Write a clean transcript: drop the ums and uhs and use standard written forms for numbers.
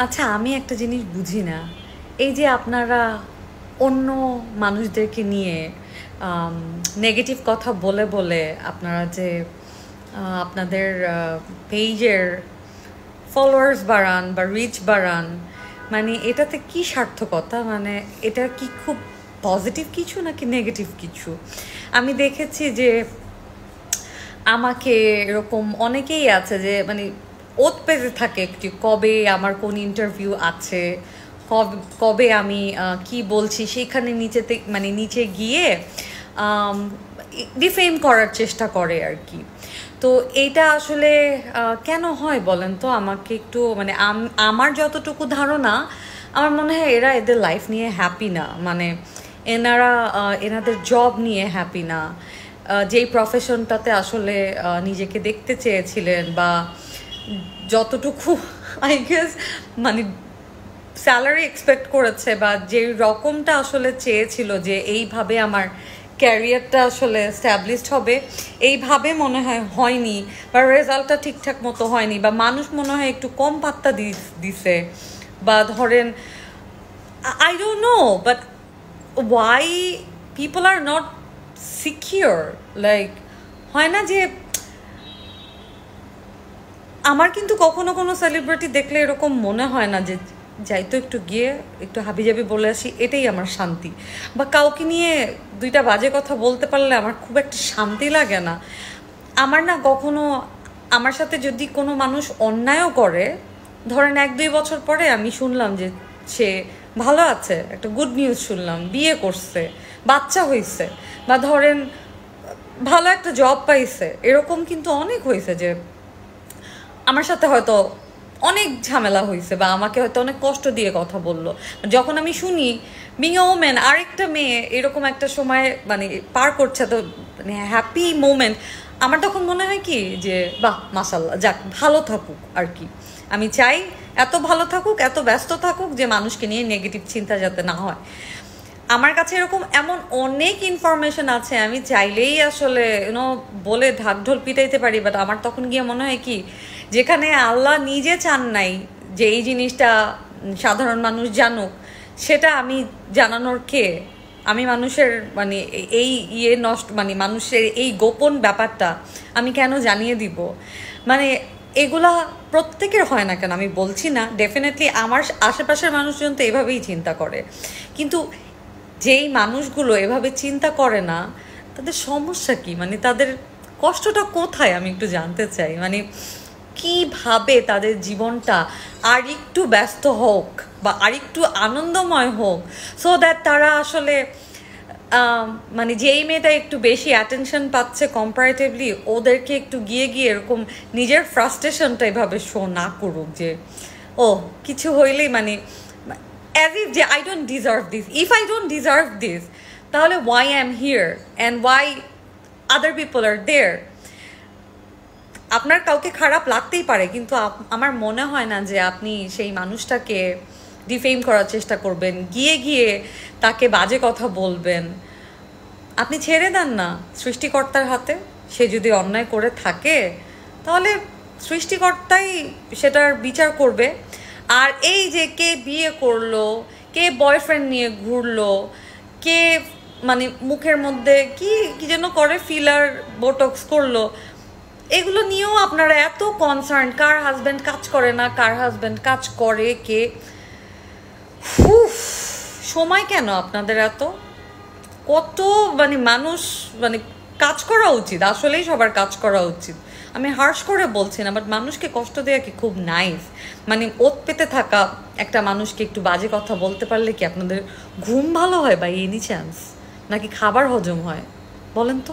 আচ্ছা, আমি একটা জিনিস বুঝি না। এই যে আপনারা অন্য মানুষদেরকে নিয়ে নেগেটিভ কথা বলে বলে আপনারা যে আপনাদের পেজের ফলোয়ার্স বাড়ান বা রিচ বাড়ান, মানে এটাতে কি সার্থকতা? মানে এটা কি খুব পজিটিভ কিছু নাকি নেগেটিভ কিছু? আমি দেখেছি যে আমাকে এরকম অনেকেই আছে যে মানে ওত পেতে থাকে একটু, কবে আমার কোন ইন্টারভিউ আছে, কবে কবে আমি কি বলছি সেইখানে নিচেতে মানে নিচে গিয়ে ডিফেম করার চেষ্টা করে আর কি। তো এইটা আসলে কেন হয় বলেন তো আমাকে একটু, মানে আমার যতটুকু ধারণা, আমার মনে হয় এরা এদের লাইফ নিয়ে হ্যাপি না, মানে এনারা এনাদের জব নিয়ে হ্যাপি না, যেই প্রফেশনটাতে আসলে নিজেকে দেখতে চেয়েছিলেন বা যতটুকু আই গেস মানে স্যালারি এক্সপেক্ট করেছে বা যে রকমটা আসলে চেয়েছিল যে এইভাবে আমার ক্যারিয়ারটা আসলে স্ট্যাবলিশড হবে, এইভাবে মনে হয় হয়নি, বা রেজাল্টটা ঠিকঠাক মতো হয়নি, বা মানুষ মনে হয় একটু কম পাত্তা দিছে, বা ধরেন I don't know, but why people are not secure, like হয় না যে আমার কিন্তু কখনো কোনো সেলিব্রিটি দেখলে এরকম মনে হয় না যে যাই তো একটু গিয়ে একটু হাবিজাবি বলে আসি, এটাই আমার শান্তি, বা কাউকে নিয়ে দুইটা বাজে কথা বলতে পারলে আমার খুব একটা শান্তি লাগে না। আমার না কখনো, আমার সাথে যদি কোনো মানুষ অন্যায়ও করে, ধরেন 1-2 বছর পরে আমি শুনলাম যে সে ভালো আছে, একটা গুড নিউজ শুনলাম, বিয়ে করছে, বাচ্চা হয়েছে, বা ধরেন ভালো একটা জব পাইছে, এরকম কিন্তু অনেক হয়েছে যে আমার সাথে হয়তো অনেক ঝামেলা হয়েছে বা আমাকে হয়তো অনেক কষ্ট দিয়ে কথা বললো। যখন আমি শুনি বিং এ ওমেন আরেকটা মেয়ে এরকম একটা সময় মানে পার করছে, তো মানে হ্যাপি মোমেন্ট, আমার তখন মনে হয় কি যে বাহ মাশাল্লাহ, যাক ভালো থাকুক আর কি। আমি চাই এত ভালো থাকুক, এত ব্যস্ত থাকুক যে মানুষকে নিয়ে নেগেটিভ চিন্তা যাতে না হয়। আমার কাছে এরকম এমন অনেক ইনফরমেশন আছে, আমি চাইলেই আসলে বলে ঢাকঢোল পিটাইতে পারি, বাট আমার তখন গিয়ে মনে হয় কি, যেখানে আল্লাহ নিজে চান নাই যে এই জিনিসটা সাধারণ মানুষ জানুক, সেটা আমি জানানোর কে? আমি মানুষের মানে এই নষ্ট মানে মানুষের এই গোপন ব্যাপারটা আমি কেন জানিয়ে দিব? মানে এগুলা প্রত্যেকের হয় না কেন আমি বলছি না, ডেফিনেটলি আমার আশেপাশের মানুষজন তো এভাবেই চিন্তা করে, কিন্তু যেই মানুষগুলো এভাবে চিন্তা করে না তাদের সমস্যা কি, মানে তাদের কষ্টটা কোথায় আমি একটু জানতে চাই। মানে কিভাবে তাদের জীবনটা আর একটু ব্যস্ত হোক বা আর একটু আনন্দময় হোক, সো দ্যাট তারা আসলে মানে যেই মেয়েটা একটু বেশি অ্যাটেনশন পাচ্ছে কম্পারেটিভলি, ওদেরকে একটু গিয়ে গিয়ে এরকম নিজের ফ্রাস্ট্রেশনটা এভাবে শো না করুক যে ও কিছু হইলেই মানে as if যে I don't deserve this. If I don't deserve this, তাহলে why I'm here and why other people are there? আপনার কাউকে খারাপ লাগতেই পারে, কিন্তু আমার মনে হয় না যে আপনি সেই মানুষটাকে ডিফেম করার চেষ্টা করবেন, গিয়ে গিয়ে তাকে বাজে কথা বলবেন। আপনি ছেড়ে দেন না সৃষ্টিকর্তার হাতে, সে যদি অন্যায় করে থাকে তাহলে সৃষ্টিকর্তাই সেটার বিচার করবে। আর এই যে কে বিয়ে করলো, কে বয়ফ্রেন্ড নিয়ে ঘুরলো, কে মানে মুখের মধ্যে কি কি যেন করে ফিলার বোটক্স করলো, এগুলো নিয়েও আপনারা এত কনসার্ন, কার হাজব্যান্ড কাজ করে না, কার হাজব্যান্ড কাজ করে, কে সময় কেন আপনাদের এত? কত মানে মানুষ মানে কাজ করা উচিত, আসলেই সবার কাজ করা উচিত, আমি হার্শ করে বলছি না, বাট মানুষকে কষ্ট দেওয়া কি খুব নাইস? মানে ওত পেতে থাকা একটা মানুষকে একটু বাজে কথা বলতে পারলে কি আপনাদের ঘুম ভালো হয় বা এনি চান্স, নাকি খাবার হজম হয় বলেন তো?